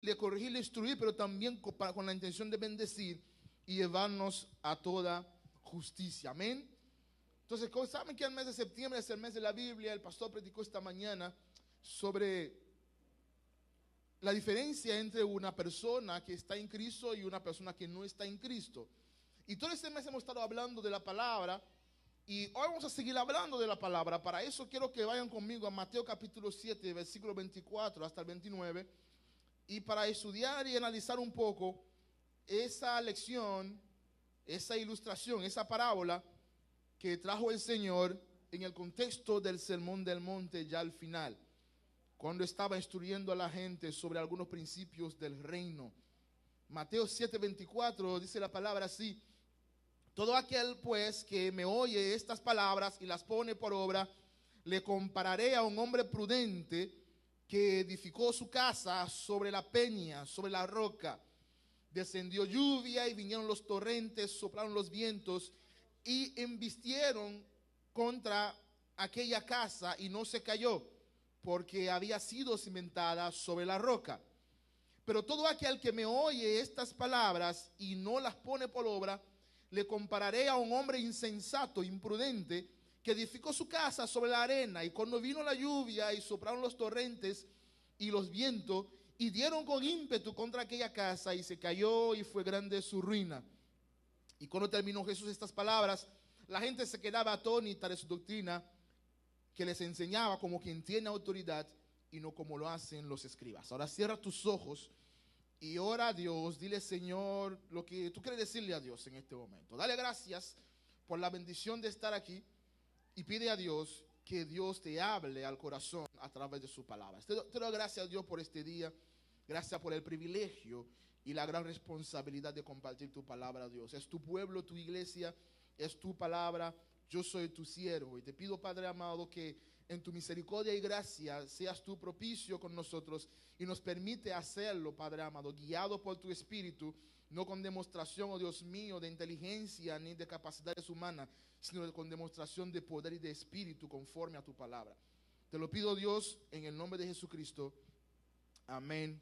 de corregir, de instruir, pero también con la intención de bendecir y llevarnos a toda justicia. Amén. Entonces, como saben que el mes de septiembre es el mes de la Biblia, el pastor predicó esta mañana sobre la diferencia entre una persona que está en Cristo y una persona que no está en Cristo. Y todo este mes hemos estado hablando de la palabra y hoy vamos a seguir hablando de la palabra. Para eso quiero que vayan conmigo a Mateo capítulo 7, versículo 24 hasta el 29. Y para estudiar y analizar un poco esa lección, esa ilustración, esa parábola que trajo el Señor en el contexto del Sermón del Monte ya al final, cuando estaba instruyendo a la gente sobre algunos principios del reino. Mateo 7:24 dice la palabra así: todo aquel pues que me oye estas palabras y las pone por obra, le compararé a un hombre prudente que edificó su casa sobre la peña, sobre la roca. Descendió lluvia y vinieron los torrentes, soplaron los vientos y embistieron contra aquella casa y no se cayó, porque había sido cimentada sobre la roca. Pero todo aquel que me oye estas palabras y no las pone por obra, le compararé a un hombre insensato, imprudente, que edificó su casa sobre la arena, y cuando vino la lluvia y soplaron los torrentes y los vientos, y dieron con ímpetu contra aquella casa, y se cayó, y fue grande su ruina. Y cuando terminó Jesús estas palabras, la gente se quedaba atónita de su doctrina, que les enseñaba como quien tiene autoridad y no como lo hacen los escribas. Ahora cierra tus ojos y ora a Dios. Dile, Señor, lo que tú quieres decirle a Dios en este momento. Dale gracias por la bendición de estar aquí y pide a Dios que Dios te hable al corazón a través de su palabra. Te doy gracias a Dios por este día. Gracias por el privilegio y la gran responsabilidad de compartir tu palabra, Dios. Es tu pueblo, tu iglesia, es tu palabra. Yo soy tu siervo y te pido, Padre amado, que en tu misericordia y gracia seas tú propicio con nosotros y nos permite hacerlo, Padre amado, guiado por tu Espíritu, no con demostración, oh Dios mío, de inteligencia ni de capacidades humanas, sino con demostración de poder y de Espíritu conforme a tu palabra. Te lo pido, Dios, en el nombre de Jesucristo. Amén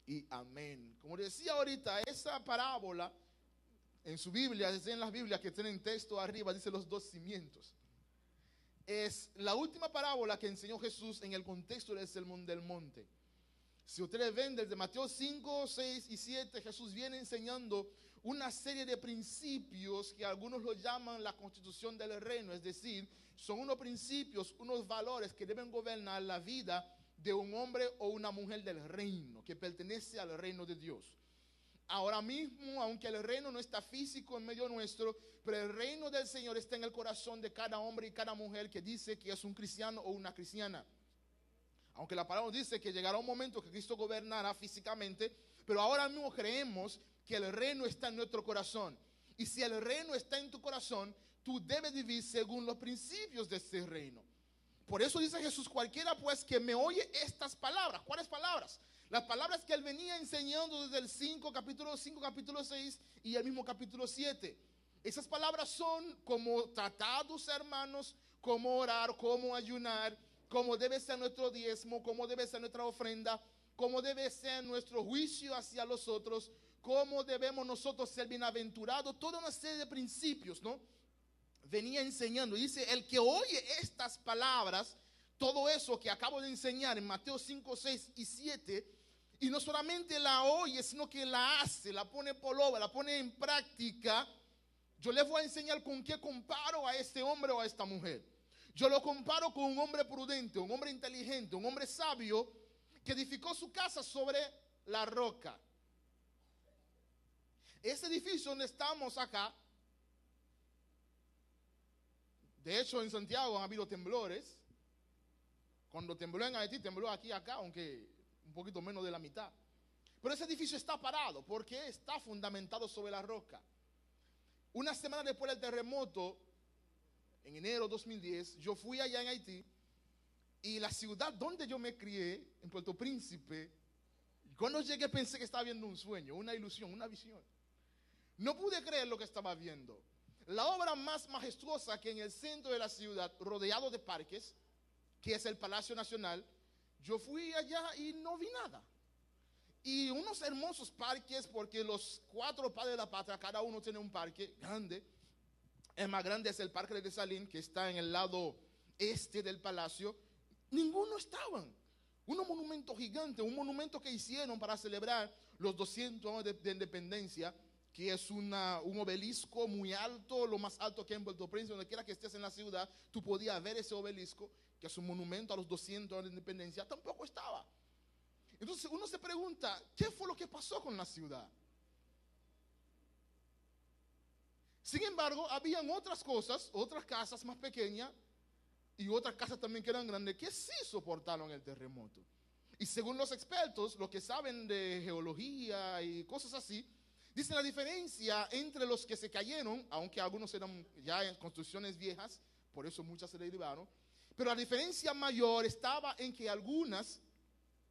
y amén. Como decía ahorita, esa parábola en su Biblia, es en las Biblias que tienen texto arriba, dice los dos cimientos. Es la última parábola que enseñó Jesús en el contexto del Sermón del Monte. Si ustedes ven desde Mateo 5, 6 y 7, Jesús viene enseñando una serie de principios que algunos lo llaman la constitución del reino, es decir, son unos principios, unos valores que deben gobernar la vida de un hombre o una mujer del reino, que pertenece al reino de Dios. Ahora mismo, aunque el reino no está físico en medio nuestro, pero el reino del Señor está en el corazón de cada hombre y cada mujer que dice que es un cristiano o una cristiana. Aunque la palabra dice que llegará un momento que Cristo gobernará físicamente, pero ahora mismo creemos que el reino está en nuestro corazón. Y si el reino está en tu corazón, tú debes vivir según los principios de ese reino. Por eso dice Jesús: cualquiera pues que me oye estas palabras. ¿Cuáles palabras? Las palabras que él venía enseñando desde el capítulo 5, capítulo 6 y el mismo capítulo 7. Esas palabras son como tratados, hermanos, cómo orar, cómo ayunar, cómo debe ser nuestro diezmo, cómo debe ser nuestra ofrenda, cómo debe ser nuestro juicio hacia los otros, cómo debemos nosotros ser bienaventurados, toda una serie de principios, ¿no? Venía enseñando. Dice: el que oye estas palabras, todo eso que acabo de enseñar en Mateo 5, 6 y 7, y no solamente la oye, sino que la hace, la pone por obra, la pone en práctica. Yo les voy a enseñar con qué comparo a este hombre o a esta mujer. Yo lo comparo con un hombre prudente, un hombre inteligente, un hombre sabio que edificó su casa sobre la roca. Ese edificio donde estamos acá, de hecho en Santiago han habido temblores. Cuando tembló en Haití, tembló aquí, acá, aunque un poquito menos de la mitad. Pero ese edificio está parado porque está fundamentado sobre la roca. Una semana después del terremoto, en enero de 2010, yo fui allá en Haití y la ciudad donde yo me crié, en Puerto Príncipe, cuando llegué pensé que estaba viendo un sueño, una ilusión, una visión. No pude creer lo que estaba viendo. La obra más majestuosa que en el centro de la ciudad, rodeado de parques, que es el Palacio Nacional, yo fui allá y no vi nada. y unos hermosos parques, porque los 4 padres de la patria, cada uno tiene un parque grande. El más grande es el Parque de Salín, que está en el lado este del palacio. Ninguno estaban. Unos monumentos gigantes, un monumento que hicieron para celebrar los 200 años de independencia, que es un obelisco muy alto, lo más alto que hay en Puerto Príncipe. Donde quiera que estés en la ciudad, tú podías ver ese obelisco, que es un monumento a los 200 años de independencia. Tampoco estaba. Entonces uno se pregunta, ¿qué fue lo que pasó con la ciudad? Sin embargo, habían otras cosas, otras casas más pequeñas y otras casas también que eran grandes, que sí soportaron el terremoto. Y según los expertos, los que saben de geología y cosas así, dicen la diferencia entre los que se cayeron, aunque algunos eran ya en construcciones viejas, por eso muchas se derribaron, pero la diferencia mayor estaba en que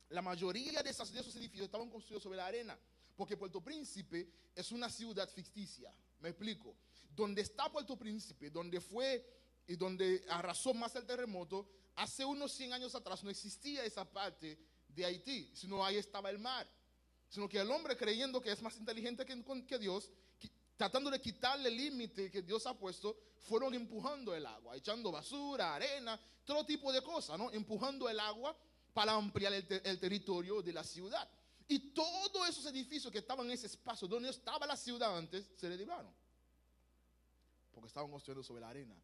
la mayoría de esos edificios estaban construidos sobre la arena, porque Puerto Príncipe es una ciudad ficticia. Me explico. Donde está Puerto Príncipe, donde fue y donde arrasó más el terremoto, hace unos 100 años atrás no existía esa parte de Haití, sino ahí estaba el mar. Sino que el hombre, creyendo que es más inteligente que Dios, tratando de quitarle el límite que Dios ha puesto, fueron empujando el agua, echando basura, arena, todo tipo de cosas, ¿no? Empujando el agua para ampliar el territorio de la ciudad. Y todos esos edificios que estaban en ese espacio donde estaba la ciudad antes, se derribaron, porque estaban construyendo sobre la arena.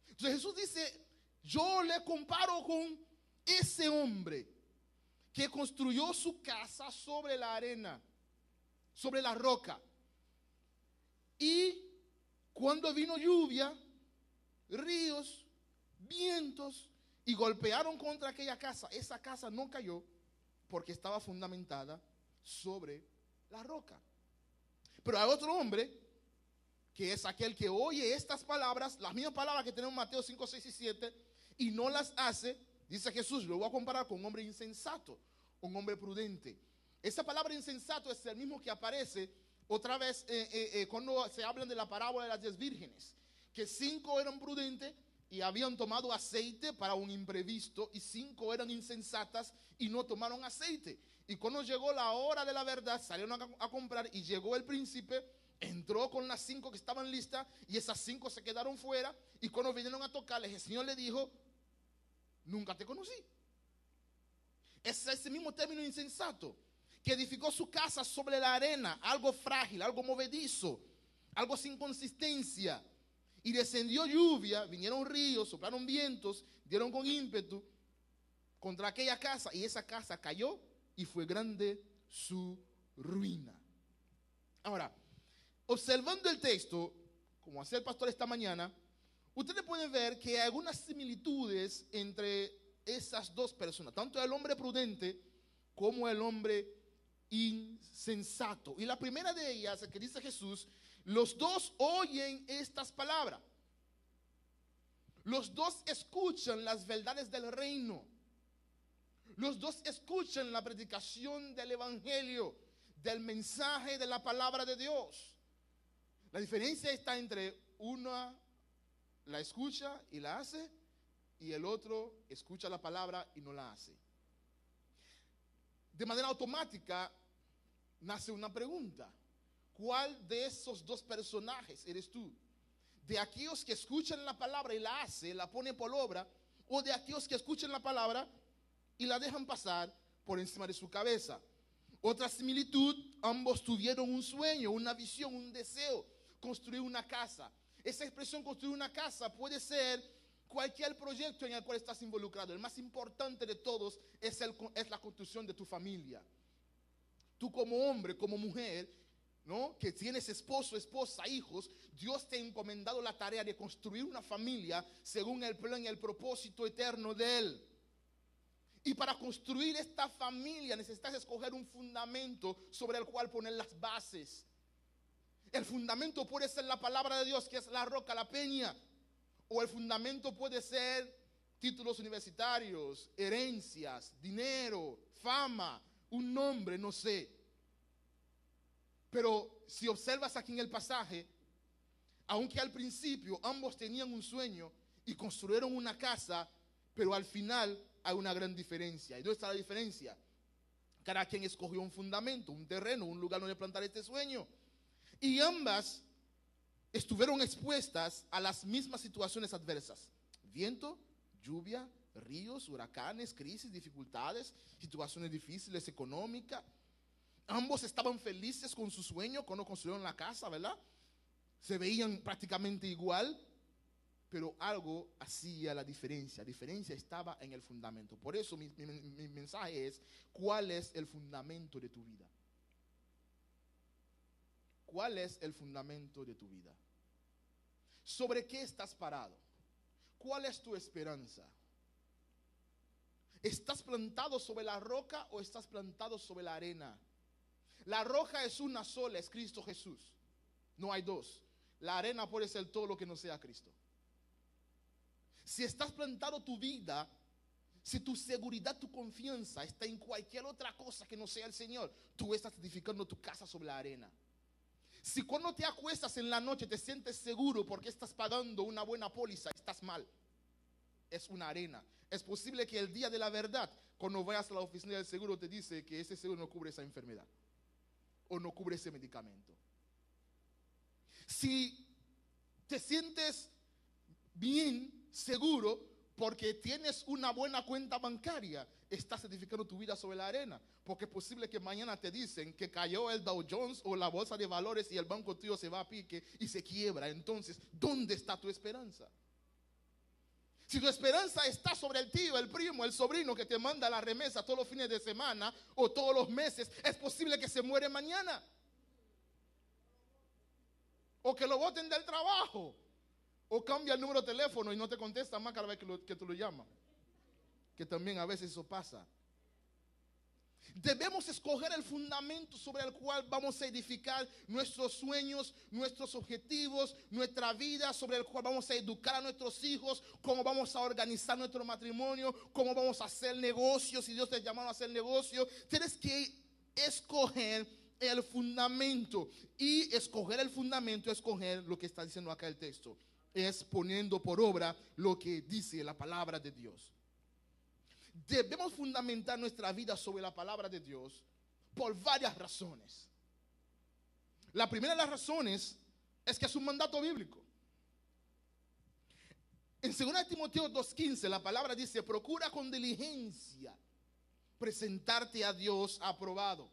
Entonces Jesús dice, yo le comparo con ese hombre que construyó su casa sobre la arena, sobre la roca. Y cuando vino lluvia, ríos, vientos, y golpearon contra aquella casa, esa casa no cayó porque estaba fundamentada sobre la roca. Pero hay otro hombre, que es aquel que oye estas palabras, las mismas palabras que tenemos en Mateo 5, 6 y 7, y no las hace. Dice Jesús, lo voy a comparar con un hombre insensato, un hombre prudente. Esa palabra insensato es el mismo que aparece otra vez cuando se hablan de la parábola de las 10 vírgenes, que 5 eran prudentes y habían tomado aceite para un imprevisto, y 5 eran insensatas y no tomaron aceite. Y cuando llegó la hora de la verdad, salieron a comprar, y llegó el príncipe, entró con las 5 que estaban listas, y esas 5 se quedaron fuera. Y cuando vinieron a tocarles, el Señor le dijo, nunca te conocí. Es ese mismo término insensato, que edificó su casa sobre la arena, algo frágil, algo movedizo, algo sin consistencia. Y descendió lluvia, vinieron ríos, soplaron vientos, dieron con ímpetu contra aquella casa, y esa casa cayó y fue grande su ruina. Ahora, observando el texto, como hace el pastor esta mañana, ustedes pueden ver que hay algunas similitudes entre esas dos personas, tanto el hombre prudente como el hombre insensato. Y la primera de ellas, que dice Jesús, los dos oyen estas palabras. Los dos escuchan las verdades del reino. Los dos escuchan la predicación del evangelio, del mensaje de la palabra de Dios. La diferencia está entre una la escucha y la hace, y el otro escucha la palabra y no la hace. De manera automática nace una pregunta: ¿cuál de esos dos personajes eres tú? ¿De aquellos que escuchan la palabra y la hace, la pone por obra, o de aquellos que escuchan la palabra y la dejan pasar por encima de su cabeza? Otra similitud: ambos tuvieron un sueño, una visión, un deseo, construir una casa. Esa expresión, construir una casa, puede ser cualquier proyecto en el cual estás involucrado. El más importante de todos es la construcción de tu familia. Tú como hombre, como mujer, ¿no?, que tienes esposo, esposa, hijos, Dios te ha encomendado la tarea de construir una familia según el plan y el propósito eterno de Él. Y para construir esta familia necesitas escoger un fundamento sobre el cual poner las bases. El fundamento puede ser la palabra de Dios, que es la roca, la peña. O el fundamento puede ser títulos universitarios, herencias, dinero, fama, un nombre, no sé. Pero si observas aquí en el pasaje, aunque al principio ambos tenían un sueño y construyeron una casa, pero al final hay una gran diferencia. ¿Y dónde está la diferencia? Cada quien escogió un fundamento, un terreno, un lugar donde plantar este sueño. Y ambas estuvieron expuestas a las mismas situaciones adversas. Viento, lluvia, ríos, huracanes, crisis, dificultades, situaciones difíciles económicas. Ambos estaban felices con su sueño cuando construyeron la casa, ¿verdad? Se veían prácticamente igual, pero algo hacía la diferencia. La diferencia estaba en el fundamento. Por eso mi mensaje es: ¿cuál es el fundamento de tu vida? ¿Cuál es el fundamento de tu vida? ¿Sobre qué estás parado? ¿Cuál es tu esperanza? ¿Estás plantado sobre la roca o estás plantado sobre la arena? La roca es una sola, es Cristo Jesús. No hay dos. La arena puede ser todo lo que no sea Cristo. Si estás plantado tu vida, si tu seguridad, tu confianza está en cualquier otra cosa que no sea el Señor, tú estás edificando tu casa sobre la arena. Si cuando te acuestas en la noche te sientes seguro porque estás pagando una buena póliza, estás mal. Es una arena. Es posible que el día de la verdad, cuando vayas a la oficina del seguro, te dice que ese seguro no cubre esa enfermedad o no cubre ese medicamento. Si te sientes bien, seguro, porque tienes una buena cuenta bancaria, estás edificando tu vida sobre la arena. Porque es posible que mañana te dicen que cayó el Dow Jones o la bolsa de valores y el banco tuyo se va a pique y se quiebra. Entonces, ¿dónde está tu esperanza? Si tu esperanza está sobre el tío, el primo, el sobrino que te manda la remesa todos los fines de semana o todos los meses, es posible que se muere mañana. O que lo boten del trabajo. O cambia el número de teléfono y no te contesta más cada vez que tú lo llamas. Que también a veces eso pasa. Debemos escoger el fundamento sobre el cual vamos a edificar nuestros sueños, nuestros objetivos, nuestra vida, sobre el cual vamos a educar a nuestros hijos, cómo vamos a organizar nuestro matrimonio, cómo vamos a hacer negocios, si Dios te llama a hacer negocios. Tienes que escoger el fundamento. Y escoger el fundamento, escoger lo que está diciendo acá el texto, es poniendo por obra lo que dice la palabra de Dios. Debemos fundamentar nuestra vida sobre la palabra de Dios por varias razones. La primera de las razones es que es un mandato bíblico. En 2 Timoteo 2:15 la palabra dice: procura con diligencia presentarte a Dios aprobado,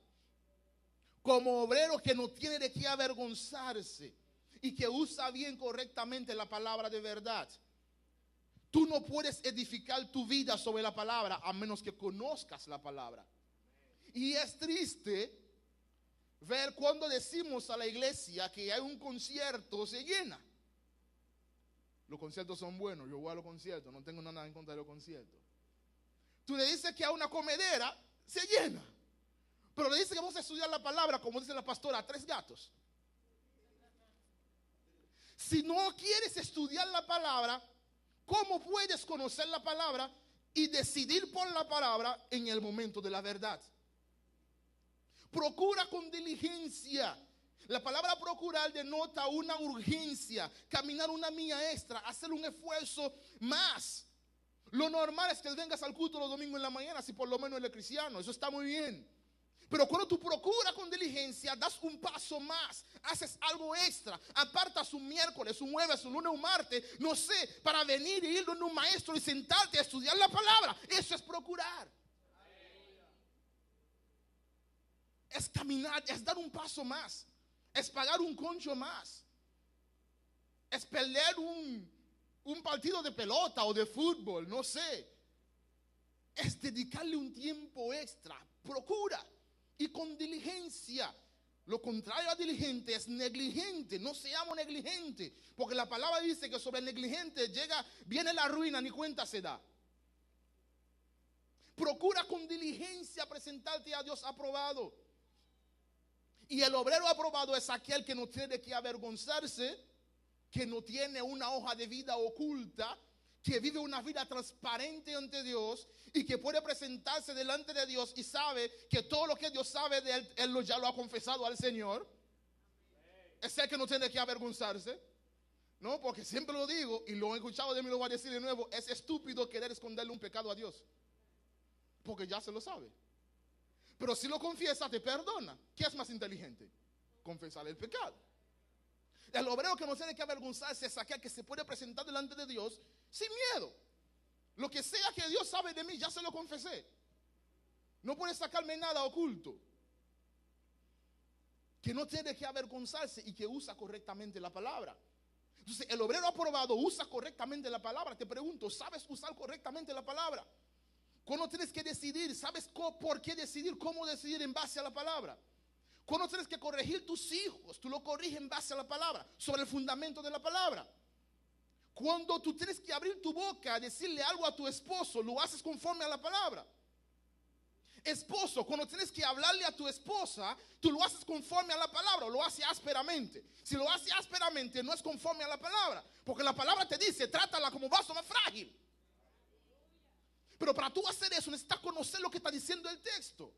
como obrero que no tiene de qué avergonzarse y que usa bien correctamente la palabra de verdad. Tú no puedes edificar tu vida sobre la palabra a menos que conozcas la palabra. Y es triste ver cuando decimos a la iglesia que hay un concierto, se llena. Los conciertos son buenos, yo voy a los conciertos, no tengo nada en contra de los conciertos. Tú le dices que a una comedera, se llena. Pero le dices que vamos a estudiar la palabra, como dice la pastora, a 3 gatos. Si no quieres estudiar la palabra, ¿cómo puedes conocer la palabra y decidir por la palabra en el momento de la verdad? Procura con diligencia. La palabra procurar denota una urgencia, caminar una milla extra, hacer un esfuerzo más. Lo normal es que vengas al culto los domingos en la mañana, si por lo menos eres cristiano, eso está muy bien. Pero cuando tú procuras con diligencia, das un paso más, haces algo extra, apartas un miércoles, un jueves, un lunes, un martes, no sé, para venir y ir donde un maestro y sentarte a estudiar la palabra. Eso es procurar. Es caminar, es dar un paso más, es pagar un concho más, es perder un partido de pelota o de fútbol, no sé. Es dedicarle un tiempo extra, procura. Y con diligencia. Lo contrario a diligente es negligente. No seamos negligentes, porque la palabra dice que sobre el negligente viene la ruina, ni cuenta se da. Procura con diligencia presentarte a Dios aprobado. Y el obrero aprobado es aquel que no tiene de qué avergonzarse, que no tiene una hoja de vida oculta, que vive una vida transparente ante Dios y que puede presentarse delante de Dios y sabe que todo lo que Dios sabe de él ya lo ha confesado al Señor. Es el que no tiene que avergonzarse, ¿no? Porque siempre lo digo y lo he escuchado de mí, lo voy a decir de nuevo: es estúpido querer esconderle un pecado a Dios, porque ya se lo sabe. Pero si lo confiesa, te perdona. ¿Qué es más inteligente? Confesar el pecado. El obrero que no tiene que avergonzarse es aquel que se puede presentar delante de Dios sin miedo. Lo que sea que Dios sabe de mí, ya se lo confesé. No puede sacarme nada oculto. Que no tiene que avergonzarse y que usa correctamente la palabra. Entonces, el obrero aprobado usa correctamente la palabra. Te pregunto, ¿sabes usar correctamente la palabra? Cuando tienes que decidir, ¿sabes por qué decidir? ¿Cómo decidir en base a la palabra? Cuando tienes que corregir tus hijos, tú lo corriges en base a la palabra, sobre el fundamento de la palabra. Cuando tú tienes que abrir tu boca a decirle algo a tu esposo, lo haces conforme a la palabra. Esposo, cuando tienes que hablarle a tu esposa, tú lo haces conforme a la palabra, o lo haces ásperamente. Si lo haces ásperamente, no es conforme a la palabra, porque la palabra te dice, trátala como vaso más frágil. Pero para tú hacer eso, necesitas conocer lo que está diciendo el texto.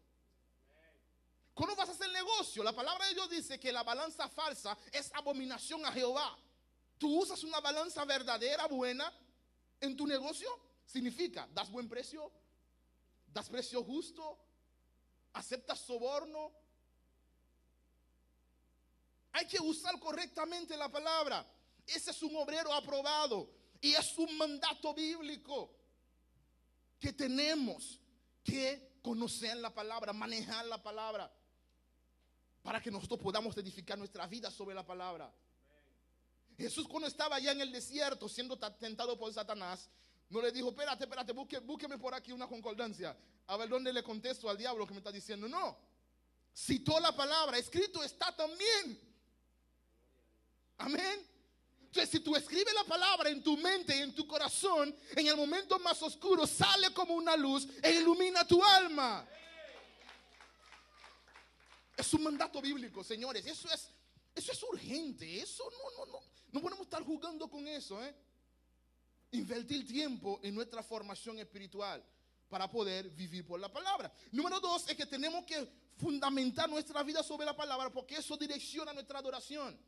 ¿Cómo vas a hacer negocio? La palabra de Dios dice que la balanza falsa es abominación a Jehová. Tú usas una balanza verdadera, buena, en tu negocio. Significa, das buen precio, das precio justo, aceptas soborno. Hay que usar correctamente la palabra. Ese es un obrero aprobado y es un mandato bíblico que tenemos que conocer la palabra, manejar la palabra, para que nosotros podamos edificar nuestra vida sobre la palabra. Jesús, cuando estaba allá en el desierto siendo tentado por Satanás, no le dijo, espérate, búsqueme por aquí una concordancia, a ver dónde le contesto al diablo que me está diciendo. No, citó la palabra, escrito está también. Amén. Entonces, si tú escribes la palabra en tu mente y en tu corazón, en el momento más oscuro sale como una luz e ilumina tu alma. Es un mandato bíblico, señores. Eso es urgente. Eso no podemos estar jugando con eso, Invertir tiempo en nuestra formación espiritual para poder vivir por la palabra. Número 2 es que tenemos que fundamentar nuestra vida sobre la palabra, porque eso direcciona nuestra adoración.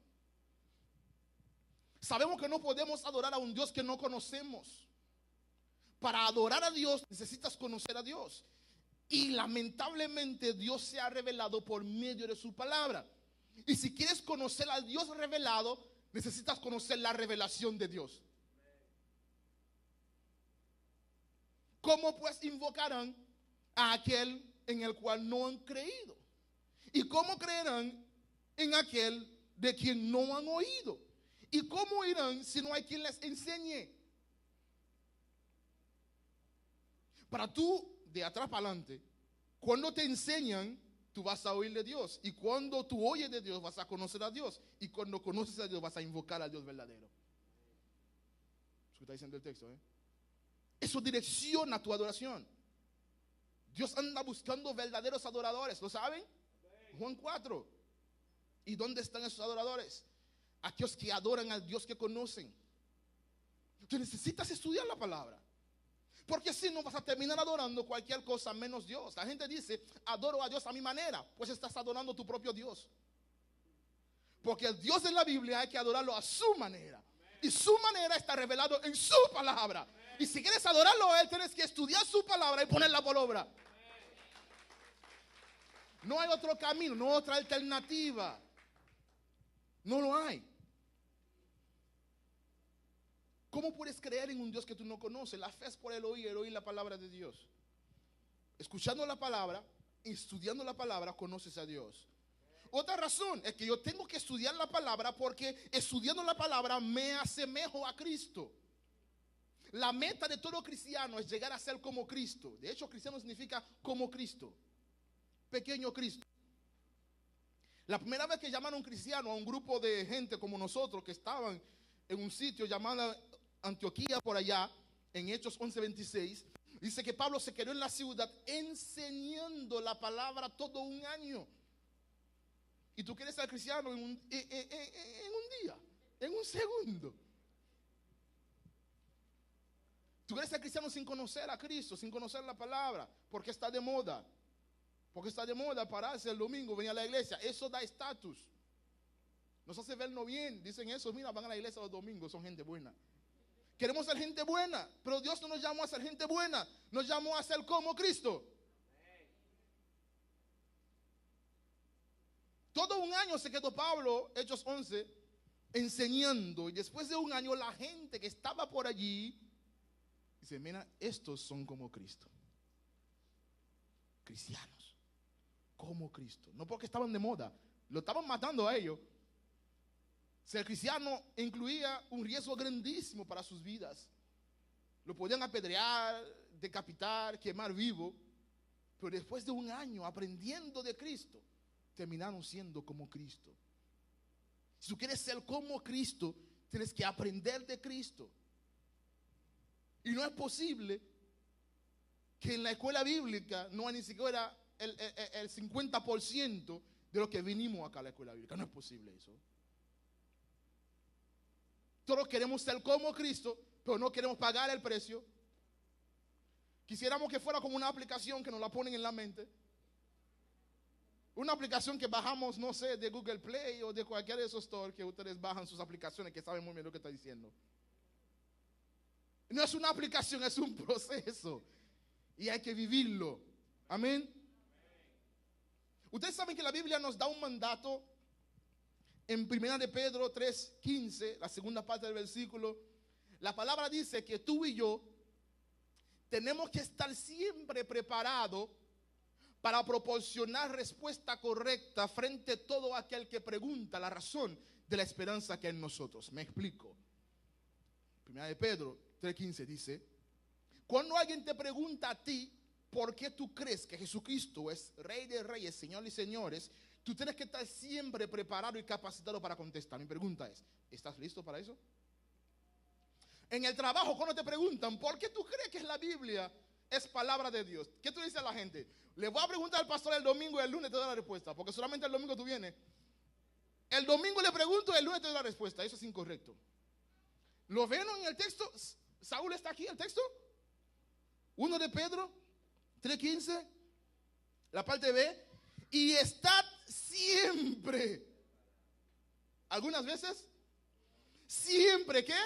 Sabemos que no podemos adorar a un Dios que no conocemos. Para adorar a Dios necesitas conocer a Dios. Y lamentablemente Dios se ha revelado por medio de su palabra. Y si quieres conocer al Dios revelado, necesitas conocer la revelación de Dios. ¿Cómo pues invocarán a aquel en el cual no han creído? ¿Y cómo creerán en aquel de quien no han oído? ¿Y cómo irán si no hay quien les enseñe? Para tú, de atrás para adelante, cuando te enseñan, tú vas a oír de Dios. Y cuando tú oyes de Dios, vas a conocer a Dios. Y cuando conoces a Dios, vas a invocar a Dios verdadero. Eso que está diciendo el texto, Eso direcciona tu adoración. Dios anda buscando verdaderos adoradores, ¿lo saben? Juan 4. ¿Y dónde están esos adoradores? Aquellos que adoran al Dios que conocen. Tú necesitas estudiar la palabra, porque si no vas a terminar adorando cualquier cosa menos Dios. La gente dice, adoro a Dios a mi manera. Pues estás adorando tu propio Dios. Porque el Dios de la Biblia hay que adorarlo a su manera. Y su manera está revelado en su palabra. Y si quieres adorarlo a Él, tienes que estudiar su palabra y ponerla por obra. No hay otro camino, no hay otra alternativa. No lo hay. ¿Cómo puedes creer en un Dios que tú no conoces? La fe es por el oír la palabra de Dios. Escuchando la palabra, estudiando la palabra, conoces a Dios. Otra razón es que yo tengo que estudiar la palabra, porque estudiando la palabra me asemejo a Cristo. La meta de todo cristiano es llegar a ser como Cristo. De hecho, cristiano significa como Cristo, pequeño Cristo. La primera vez que llamaron cristiano a un grupo de gente como nosotros que estaban en un sitio llamado Antioquía por allá, en Hechos 11:26, dice que Pablo se quedó en la ciudad enseñando la palabra todo un año. Y tú quieres ser cristiano en un día, en un segundo. Tú quieres ser cristiano sin conocer a Cristo, sin conocer la palabra, porque está de moda. Porque está de moda pararse el domingo, venir a la iglesia. Eso da estatus. Nos hace vernos bien. Dicen eso, mira, van a la iglesia los domingos, son gente buena. Queremos ser gente buena, pero Dios no nos llamó a ser gente buena. Nos llamó a ser como Cristo. Todo un año se quedó Pablo, Hechos 11, enseñando. Y después de un año la gente que estaba por allí dice, mira, estos son como Cristo. Cristianos, como Cristo. No porque estaban de moda, lo estaban matando a ellos. Ser cristiano incluía un riesgo grandísimo para sus vidas. Lo podían apedrear, decapitar, quemar vivo. Pero después de un año aprendiendo de Cristo, terminaron siendo como Cristo. Si tú quieres ser como Cristo, tienes que aprender de Cristo. Y no es posible que en la escuela bíblica no hay ni siquiera el 50% de lo que vinimos acá a la escuela bíblica. No es posible eso. Todos queremos ser como Cristo, pero no queremos pagar el precio. Quisiéramos que fuera como una aplicación que nos la ponen en la mente. Una aplicación que bajamos, no sé, de Google Play o de cualquier de esos stores que ustedes bajan sus aplicaciones que saben muy bien lo que está diciendo. No es una aplicación, es un proceso. Y hay que vivirlo. Amén. Ustedes saben que la Biblia nos da un mandato en 1 de Pedro 3:15, la segunda parte del versículo. La palabra dice que tú y yo tenemos que estar siempre preparados para proporcionar respuesta correcta frente a todo aquel que pregunta la razón de la esperanza que hay en nosotros. Me explico. 1 de Pedro 3:15 dice, cuando alguien te pregunta a ti por qué tú crees que Jesucristo es Rey de Reyes, Señor y Señores, tú tienes que estar siempre preparado y capacitado para contestar. Mi pregunta es, ¿estás listo para eso? En el trabajo, cuando te preguntan por qué tú crees que la Biblia es palabra de Dios, ¿qué tú dices a la gente? Le voy a preguntar al pastor el domingo y el lunes te da la respuesta, porque solamente el domingo tú vienes. El domingo le pregunto y el lunes te da la respuesta. Eso es incorrecto. ¿Lo ven en el texto? Saúl está aquí, el texto. 1 de Pedro 3:15, la parte B. Y estad siempre, algunas veces, siempre, ¿qué?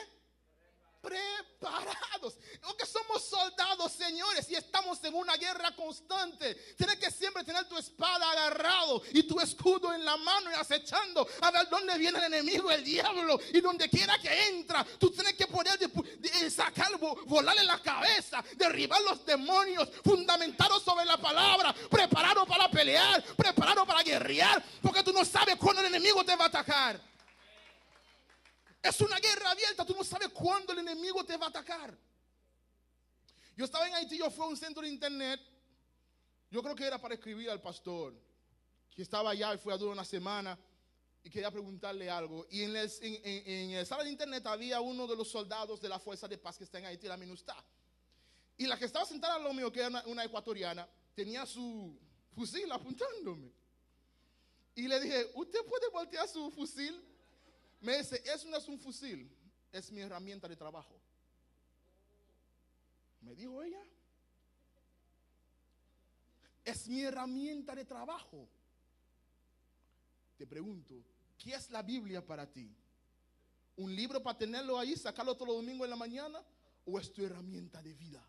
Preparados. Porque somos soldados, señores, y estamos en una guerra constante. Tienes que siempre tener tu espada agarrado y tu escudo en la mano y acechando a ver dónde viene el enemigo, el diablo, y donde quiera que entra, tú tienes que poder sacar, volarle la cabeza, derribar los demonios, fundamentados sobre la palabra, preparado para pelear, preparado para guerrear, porque tú no sabes cuándo el enemigo te va a atacar. Es una guerra abierta, tú no sabes cuándo el enemigo te va a atacar. Yo estaba en Haití, yo fui a un centro de internet, yo creo que era para escribir al pastor, que estaba allá y fue a durar una semana y quería preguntarle algo. Y en el sala de internet había uno de los soldados de la Fuerza de Paz que está en Haití, la MINUSTAH. Y la que estaba sentada al lado mío, que era una ecuatoriana, tenía su fusil apuntándome. Y le dije, ¿usted puede voltear su fusil? Me dice, eso no es un fusil, es mi herramienta de trabajo. Me dijo ella, es mi herramienta de trabajo. Te pregunto, ¿qué es la Biblia para ti? ¿Un libro para tenerlo ahí, sacarlo todos los domingos en la mañana? ¿O es tu herramienta de vida?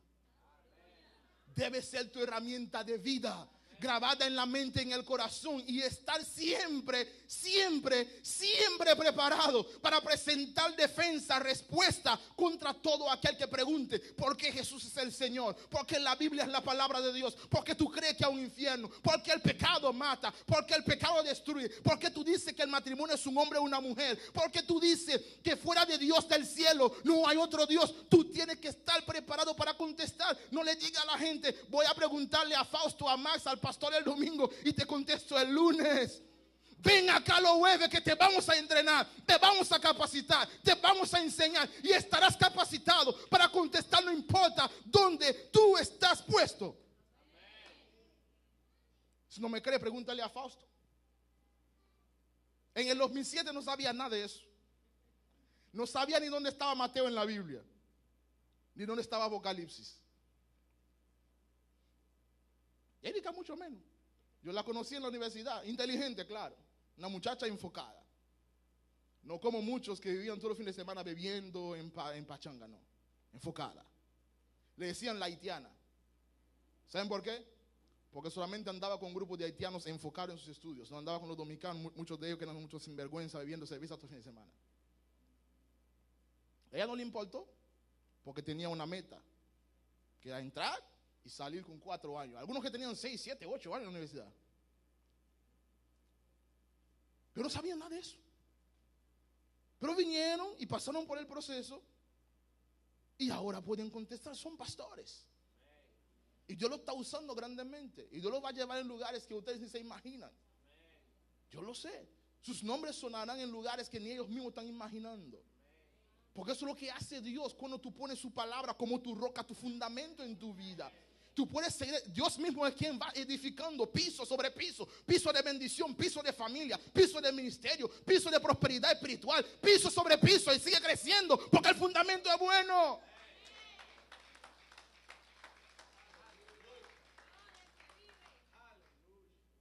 Debe ser tu herramienta de vida, grabada en la mente, en el corazón, y estar siempre, siempre, siempre preparado para presentar defensa, respuesta contra todo aquel que pregunte por qué Jesús es el Señor, porque la Biblia es la palabra de Dios, porque tú crees que hay un infierno, porque el pecado mata, porque el pecado destruye, porque tú dices que el matrimonio es un hombre o una mujer, porque tú dices que fuera de Dios del cielo no hay otro Dios. Tú tienes que estar preparado para contestar. No le diga a la gente, voy a preguntarle a Fausto, a Max, al pastor el domingo y te contesto el lunes. Ven acá los jueves que te vamos a entrenar, te vamos a capacitar, te vamos a enseñar y estarás capacitado para contestar, no importa dónde tú estás puesto. Si no me cree, pregúntale a Fausto. En el 2007 no sabía nada de eso. No sabía ni dónde estaba Mateo en la Biblia, ni dónde estaba Apocalipsis. Erika mucho menos. Yo la conocí en la universidad, inteligente, claro, una muchacha enfocada. No como muchos que vivían todo el fin de semana bebiendo en pachanga, no, enfocada. Le decían la haitiana. ¿Saben por qué? porque solamente andaba con grupos de haitianos enfocados en sus estudios. No andaba con los dominicanos, muchos de ellos que eran muchos sinvergüenza, bebiendo cerveza todo el fin de semana. A ella no le importó, porque tenía una meta, que era entrar y salir con 4 años. Algunos que tenían 6, 7, 8 años en la universidad. Pero no sabían nada de eso. Pero vinieron y pasaron por el proceso y ahora pueden contestar, son pastores. Y Dios lo está usando grandemente. Y Dios lo va a llevar en lugares que ustedes ni se imaginan. Yo lo sé. Sus nombres sonarán en lugares que ni ellos mismos están imaginando. Porque eso es lo que hace Dios cuando tú pones su palabra como tu roca, tu fundamento en tu vida. Tú puedes seguir, Dios mismo es quien va edificando piso sobre piso, piso de bendición, piso de familia, piso de ministerio, piso de prosperidad espiritual, piso sobre piso, y sigue creciendo porque el fundamento es bueno.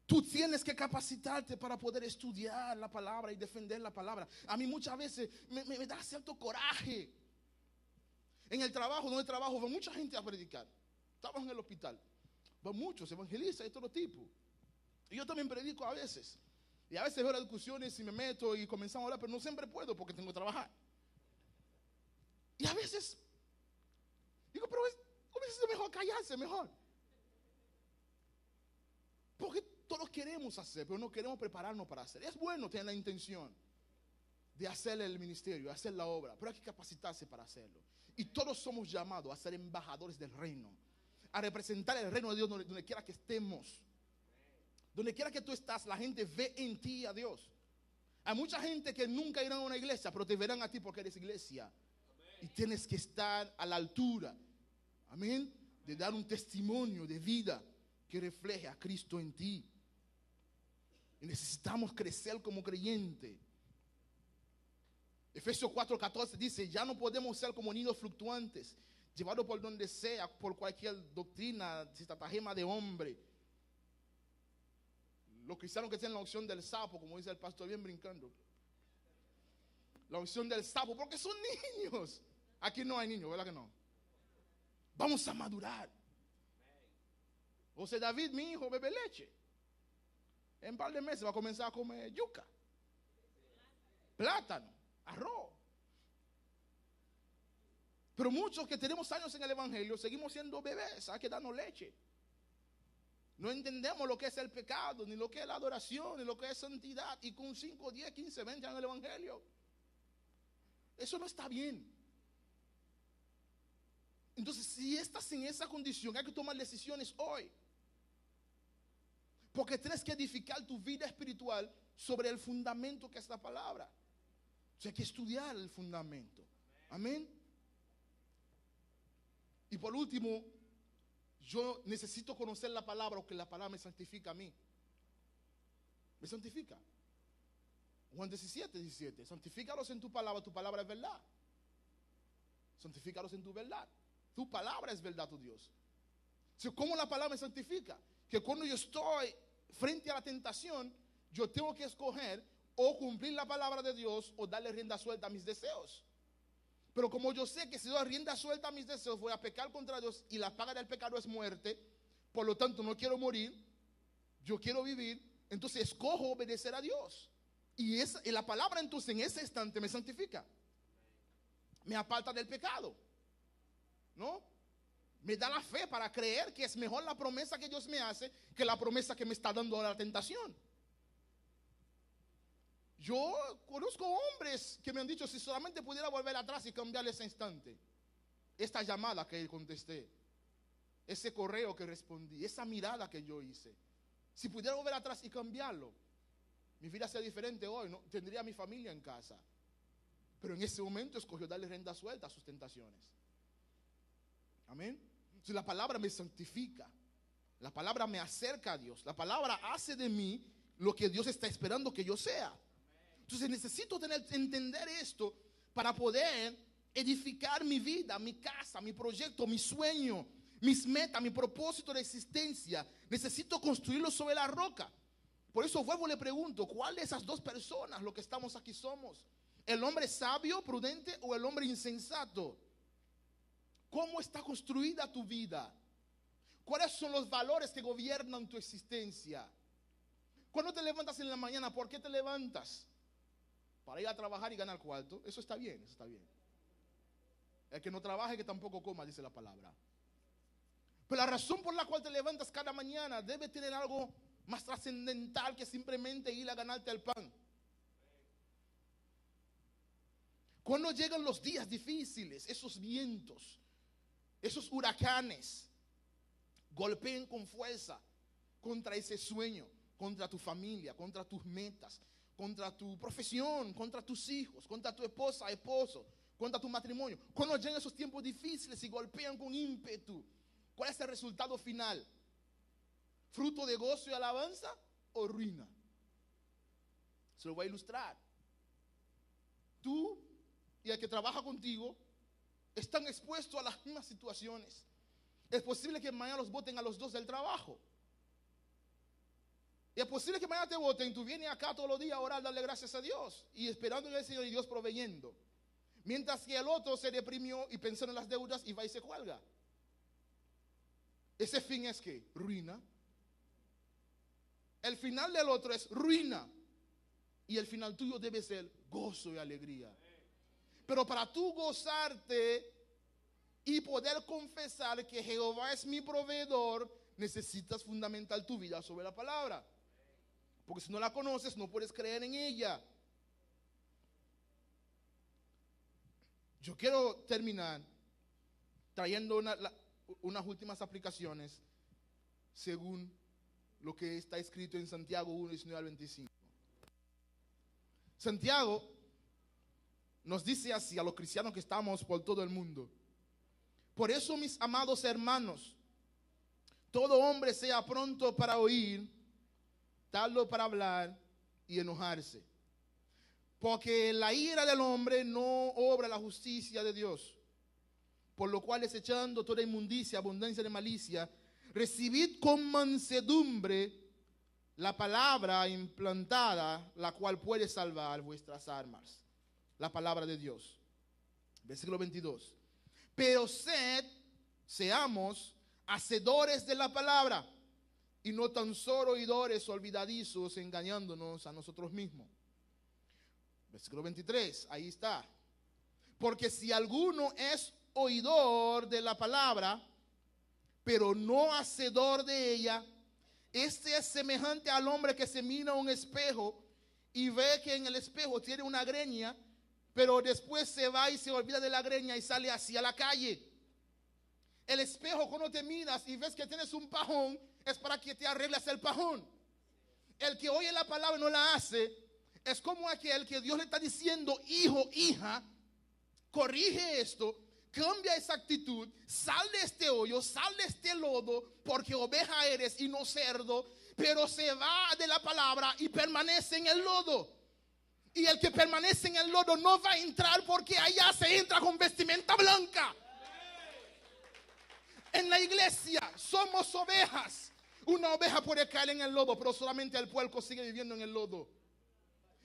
Tú tienes que capacitarte para poder estudiar la palabra y defender la palabra. A mí muchas veces me da cierto coraje. En el trabajo, donde trabajo, va mucha gente a predicar. Estamos en el hospital. Van muchos, evangelistas de todo tipo. Y yo también predico a veces. Y a veces veo las discusiones y me meto y comenzamos a hablar, pero no siempre puedo porque tengo que trabajar. Y a veces digo, pero a veces es mejor callarse, mejor. Porque todos queremos hacer, pero no queremos prepararnos para hacer. Es bueno tener la intención de hacer el ministerio, de hacer la obra, pero hay que capacitarse para hacerlo. Y todos somos llamados a ser embajadores del reino, a representar el reino de Dios donde quiera que estemos. Donde quiera que tú estás, la gente ve en ti a Dios. Hay mucha gente que nunca irá a una iglesia, pero te verán a ti porque eres iglesia. Y tienes que estar a la altura, amén, de dar un testimonio de vida que refleje a Cristo en ti. Y necesitamos crecer como creyente. Efesios 4:14 dice, ya no podemos ser como niños fluctuantes, llevados por donde sea, por cualquier doctrina, estratagema de hombre. Los cristianos que tienen la unción del sapo, como dice el pastor, bien brincando. La unción del sapo, porque son niños. Aquí no hay niños, ¿verdad que no? Vamos a madurar. José David, mi hijo, bebe leche. En un par de meses va a comenzar a comer yuca, plátano, arroz. Pero muchos que tenemos años en el evangelio seguimos siendo bebés, hay que darnos leche. No entendemos lo que es el pecado, ni lo que es la adoración, ni lo que es santidad. Y con 5, 10, 15, 20 años en el evangelio, eso no está bien. Entonces, si estás en esa condición, hay que tomar decisiones hoy. Porque tienes que edificar tu vida espiritual sobre el fundamento que es la palabra. O sea, hay que estudiar el fundamento. Amén. Y por último, yo necesito conocer la palabra, o que la palabra me santifica a mí. Me santifica. Juan 17:17. Santifícalos en tu palabra es verdad. Santifícalos en tu verdad. Tu palabra es verdad, tu Dios. ¿Cómo la palabra me santifica? Que cuando yo estoy frente a la tentación, yo tengo que escoger o cumplir la palabra de Dios o darle rienda suelta a mis deseos. Pero como yo sé que si doy rienda suelta a mis deseos, voy a pecar contra Dios y la paga del pecado es muerte, por lo tanto no quiero morir, yo quiero vivir, entonces escojo obedecer a Dios. Y la palabra entonces en ese instante me santifica, me aparta del pecado, ¿no? Me da la fe para creer que es mejor la promesa que Dios me hace que la promesa que me está dando ahora la tentación. Yo conozco hombres que me han dicho, si solamente pudiera volver atrás y cambiar ese instante, esta llamada que contesté, ese correo que respondí, esa mirada que yo hice, si pudiera volver atrás y cambiarlo, mi vida sería diferente hoy, ¿no? Tendría a mi familia en casa. Pero en ese momento escogió darle rienda suelta a sus tentaciones. Amén. Entonces la palabra me santifica, la palabra me acerca a Dios, la palabra hace de mí lo que Dios está esperando que yo sea. Entonces necesito entender esto para poder edificar mi vida, mi casa, mi proyecto, mi sueño, mis metas, mi propósito de existencia. Necesito construirlo sobre la roca. Por eso vuelvo y le pregunto, ¿cuál de esas dos personas, lo que estamos aquí, somos? ¿El hombre sabio, prudente o el hombre insensato? ¿Cómo está construida tu vida? ¿Cuáles son los valores que gobiernan tu existencia? Cuando te levantas en la mañana, ¿por qué te levantas? Para ir a trabajar y ganar cuarto. Eso está bien, eso está bien. El que no trabaje, que tampoco coma, dice la palabra. Pero la razón por la cual te levantas cada mañana debe tener algo más trascendental que simplemente ir a ganarte el pan. Cuando llegan los días difíciles, esos vientos, esos huracanes, golpeen con fuerza contra ese sueño, contra tu familia, contra tus metas, contra tu profesión, contra tus hijos, contra tu esposa, esposo, contra tu matrimonio. Cuando llegan esos tiempos difíciles y golpean con ímpetu, ¿cuál es el resultado final? ¿Fruto de gozo y alabanza o ruina? Se lo voy a ilustrar. Tú y el que trabaja contigo están expuestos a las mismas situaciones. Es posible que mañana los voten a los dos del trabajo. Y es posible que mañana te voten. Tú vienes acá todos los días a orar, darle gracias a Dios y esperando en el Señor y Dios proveyendo. Mientras que el otro se deprimió y pensó en las deudas y va y se cuelga. Ese fin es que ruina. El final del otro es ruina. Y el final tuyo debe ser gozo y alegría. Pero para tú gozarte y poder confesar que Jehová es mi proveedor, necesitas fundamentar tu vida sobre la palabra. Porque si no la conoces, no puedes creer en ella. Yo quiero terminar trayendo unas últimas aplicaciones según lo que está escrito en Santiago 1, 19 al 25. Santiago nos dice así a los cristianos que estamos por todo el mundo: por eso, mis amados hermanos, todo hombre sea pronto para oír, tardo para hablar y enojarse. Porque la ira del hombre no obra la justicia de Dios. Por lo cual, desechando toda inmundicia, abundancia de malicia, recibid con mansedumbre la palabra implantada, la cual puede salvar vuestras almas. La palabra de Dios. Versículo 22. Pero seamos hacedores de la palabra y no tan solo oidores olvidadizos, engañándonos a nosotros mismos. Versículo 23, ahí está. Porque si alguno es oidor de la palabra, pero no hacedor de ella, este es semejante al hombre que se mira a un espejo y ve que en el espejo tiene una greña, pero después se va y se olvida de la greña y sale hacia la calle. El espejo, cuando te miras y ves que tienes un pajón, es para que te arregles el pajón. El que oye la palabra y no la hace, es como aquel que Dios le está diciendo: hijo, hija, corrige esto, cambia esa actitud, sal de este hoyo, sal de este lodo, porque oveja eres y no cerdo. Pero se va de la palabra y permanece en el lodo. Y el que permanece en el lodo no va a entrar, porque allá se entra con vestimenta blanca. En la iglesia somos ovejas. Una oveja puede caer en el lodo, pero solamente el puerco sigue viviendo en el lodo.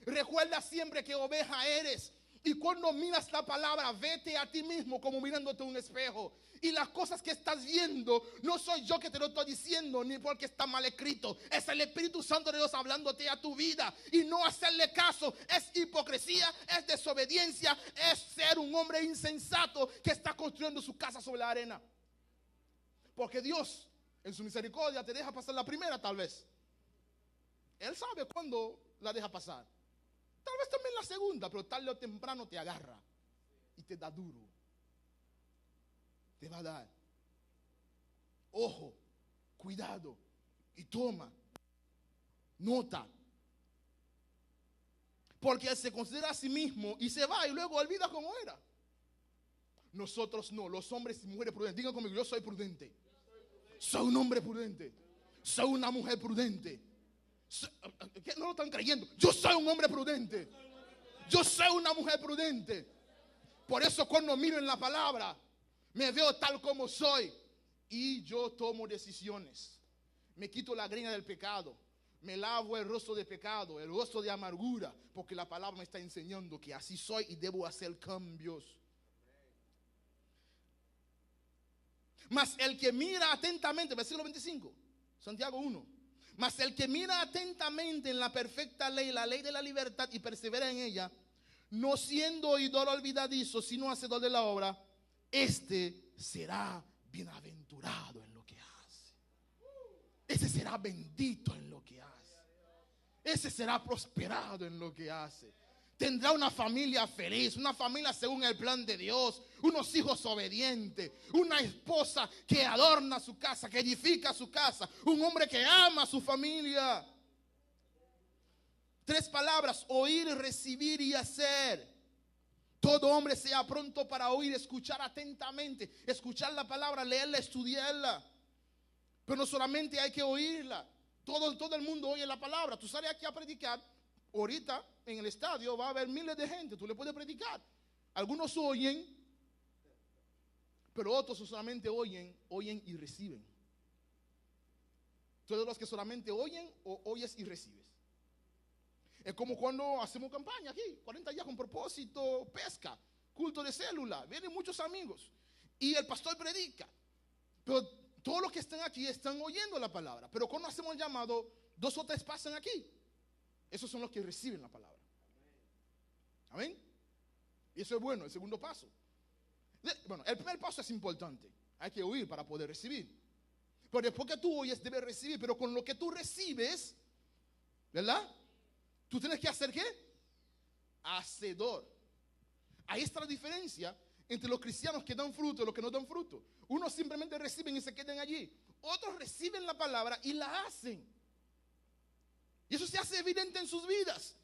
Recuerda siempre que oveja eres. Y cuando miras la palabra, vete a ti mismo como mirándote un espejo. Y las cosas que estás viendo, no soy yo que te lo estoy diciendo, ni porque está mal escrito. Es el Espíritu Santo de Dios hablándote a tu vida. Y no hacerle caso es hipocresía, es desobediencia, es ser un hombre insensato que está construyendo su casa sobre la arena. Porque Dios, en su misericordia, te deja pasar la primera tal vez. Él sabe cuándo la deja pasar. Tal vez también la segunda, pero tarde o temprano te agarra y te da duro. Te va a dar. Ojo, cuidado y toma nota. Porque él se considera a sí mismo y se va y luego olvida cómo era. Nosotros no, los hombres y mujeres prudentes. Digan conmigo: yo soy prudente. Soy un hombre prudente. Soy una mujer prudente. ¿Qué? No lo están creyendo. Yo soy un hombre prudente. Yo soy una mujer prudente. Por eso cuando miro en la palabra, me veo tal como soy. Y yo tomo decisiones. Me quito la greña del pecado. Me lavo el rostro de pecado, el rostro de amargura. Porque la palabra me está enseñando que así soy y debo hacer cambios. Mas el que mira atentamente, versículo 25, Santiago 1. Mas el que mira atentamente en la perfecta ley, la ley de la libertad, y persevera en ella, no siendo oidor olvidadizo, sino hacedor de la obra, este será bienaventurado en lo que hace. Ese será bendito en lo que hace. Ese será prosperado en lo que hace. Tendrá una familia feliz, una familia según el plan de Dios, unos hijos obedientes, una esposa que adorna su casa, que edifica su casa, un hombre que ama a su familia. 3 palabras: oír, recibir y hacer. Todo hombre sea pronto para oír, escuchar atentamente, escuchar la palabra, leerla, estudiarla. Pero no solamente hay que oírla. Todo el mundo oye la palabra. Tú sales aquí a predicar. Ahorita en el estadio va a haber miles de gente. Tú le puedes predicar. Algunos oyen, pero otros solamente oyen y reciben. Todos los que solamente oyen, o oyes y recibes. Es como cuando hacemos campaña aquí, 40 días con propósito, pesca, culto de célula. Vienen muchos amigos y el pastor predica. Pero todos los que están aquí están oyendo la palabra. Pero cuando hacemos el llamado, 2 o 3 pasan aquí. Esos son los que reciben la palabra. Amén. Y eso es bueno, el segundo paso. Bueno, el primer paso es importante. Hay que oír para poder recibir. Pero después que tú oyes, debes recibir. Pero con lo que tú recibes, ¿verdad? Tú tienes que hacer ¿qué? Hacedor. Ahí está la diferencia entre los cristianos que dan fruto y los que no dan fruto. Unos simplemente reciben y se quedan allí. Otros reciben la palabra y la hacen. Y eso se hace evidente en sus vidas.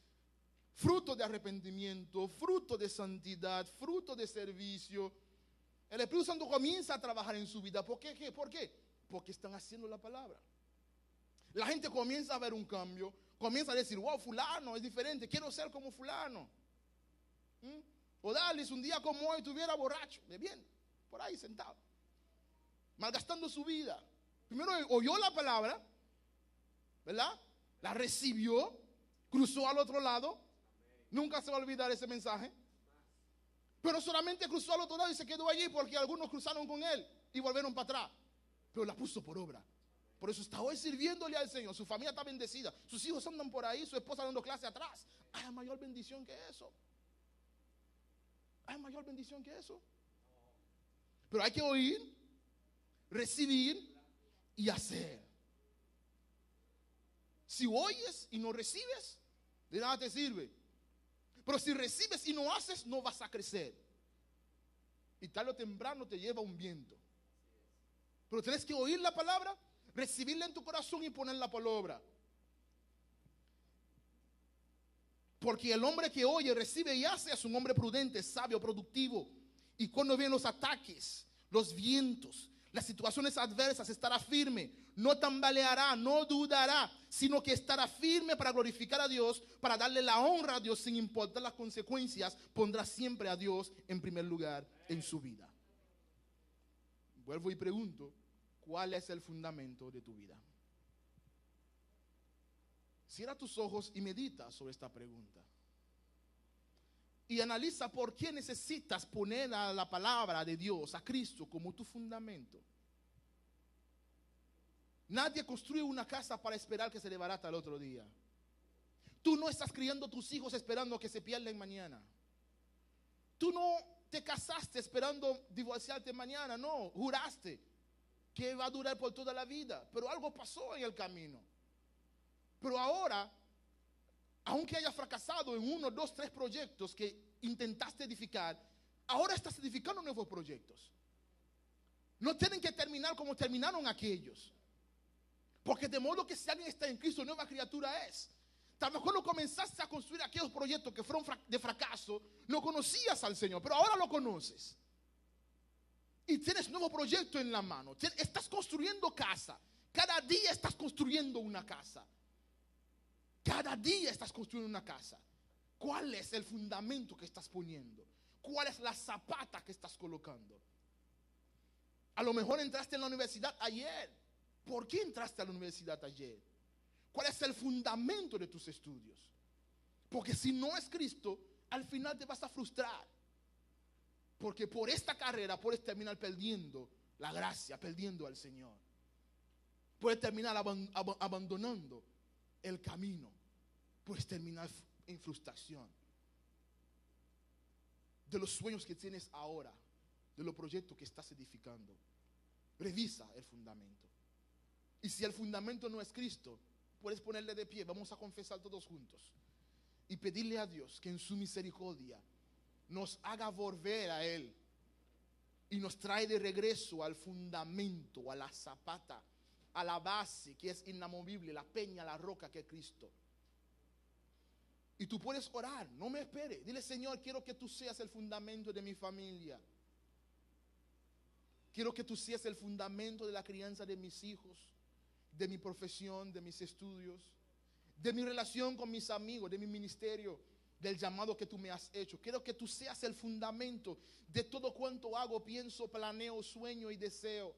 Fruto de arrepentimiento, fruto de santidad, fruto de servicio. El Espíritu Santo comienza a trabajar en su vida. ¿Por qué? ¿Por qué? Porque están haciendo la palabra. La gente comienza a ver un cambio. Comienza a decir, wow, fulano es diferente, quiero ser como fulano. O Dalis, un día como hoy estuviera borracho, bebiendo, por ahí sentado, malgastando su vida. Primero oyó la palabra, ¿verdad? La recibió, cruzó al otro lado. Nunca se va a olvidar ese mensaje. Pero solamente cruzó al otro lado y se quedó allí porque algunos cruzaron con él y volvieron para atrás. Pero la puso por obra. Por eso está hoy sirviéndole al Señor. Su familia está bendecida. Sus hijos andan por ahí, su esposa dando clase atrás. Hay mayor bendición que eso. Hay mayor bendición que eso. Pero hay que oír, recibir y hacer. Si oyes y no recibes, de nada te sirve. Pero si recibes y no haces, no vas a crecer. Y tarde o temprano te lleva un viento. Pero tienes que oír la palabra, recibirla en tu corazón y ponerla por obra. Porque el hombre que oye, recibe y hace es un hombre prudente, sabio, productivo. Y cuando vienen los ataques, los vientos, las situaciones adversas, estará firme. No tambaleará, no dudará, sino que estará firme para glorificar a Dios, para darle la honra a Dios sin importar las consecuencias. Pondrá siempre a Dios en primer lugar en su vida. Vuelvo y pregunto, ¿cuál es el fundamento de tu vida? Cierra tus ojos y medita sobre esta pregunta. Y analiza por qué necesitas poner a la palabra de Dios, a Cristo, como tu fundamento. Nadie construye una casa para esperar que se le barata el otro día. Tú no estás criando tus hijos esperando que se pierdan mañana. Tú no te casaste esperando divorciarte mañana, no, juraste que va a durar por toda la vida, pero algo pasó en el camino. Pero ahora, aunque hayas fracasado en 1, 2, 3 proyectos que intentaste edificar, ahora estás edificando nuevos proyectos. No tienen que terminar como terminaron aquellos. Porque de modo que si alguien está en Cristo, nueva criatura es. Tal vez cuando comenzaste a construir aquellos proyectos que fueron de fracaso, no conocías al Señor, pero ahora lo conoces. Y tienes nuevo proyecto en la mano. Estás construyendo casa. Cada día estás construyendo una casa. Cada día estás construyendo una casa. ¿Cuál es el fundamento que estás poniendo? ¿Cuál es la zapata que estás colocando? A lo mejor entraste en la universidad ayer. ¿Por qué entraste a la universidad ayer? ¿Cuál es el fundamento de tus estudios? Porque si no es Cristo, al final te vas a frustrar. Porque por esta carrera puedes terminar perdiendo la gracia, perdiendo al Señor. Puedes terminar abandonando el camino. Puedes terminar en frustración. De los sueños que tienes ahora, de los proyectos que estás edificando, revisa el fundamento. Y si el fundamento no es Cristo, puedes ponerle de pie. Vamos a confesar todos juntos y pedirle a Dios que en su misericordia nos haga volver a Él y nos trae de regreso al fundamento, a la zapata, a la base que es inamovible, la peña, la roca que es Cristo. Y tú puedes orar, no me esperes. Dile: Señor, quiero que tú seas el fundamento de mi familia. Quiero que tú seas el fundamento de la crianza de mis hijos, de mi profesión, de mis estudios, de mi relación con mis amigos, de mi ministerio, del llamado que tú me has hecho. Quiero que tú seas el fundamento de todo cuanto hago, pienso, planeo, sueño y deseo.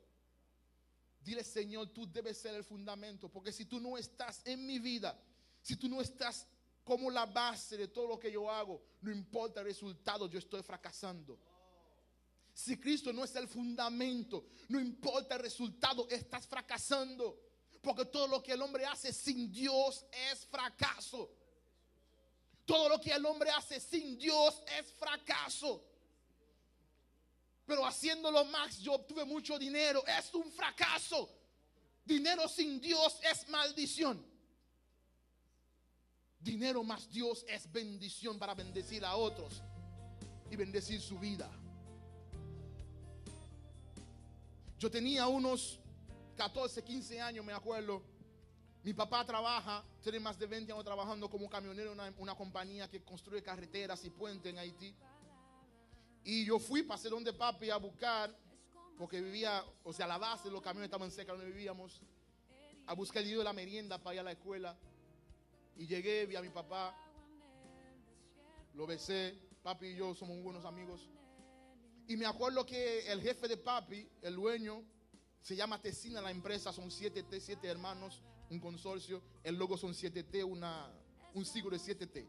Dile: Señor, tú debes ser el fundamento, porque si tú no estás en mi vida, si tú no estás como la base de todo lo que yo hago, no importa el resultado, yo estoy fracasando. Si Cristo no es el fundamento, no importa el resultado, estás fracasando. Porque todo lo que el hombre hace sin Dios es fracaso. Todo lo que el hombre hace sin Dios es fracaso. Pero haciéndolo más, yo obtuve mucho dinero, es un fracaso. Dinero sin Dios es maldición. Dinero más Dios es bendición para bendecir a otros y bendecir su vida. Yo tenía unos 14, 15 años, me acuerdo. Mi papá trabaja, tiene más de 20 años trabajando como camionero en una compañía que construye carreteras y puentes en Haití. Y yo fui, pasé donde papi a buscar, porque vivía, o sea, la base de los camiones estaban cerca donde vivíamos, a buscar el dinero de la merienda para ir a la escuela. Y llegué, vi a mi papá, lo besé. Papi y yo somos buenos amigos. Y me acuerdo que el jefe de papi, el dueño, se llama Tesina la empresa, son 7T, 7 hermanos, un consorcio. El logo son 7T, un siglo de 7T.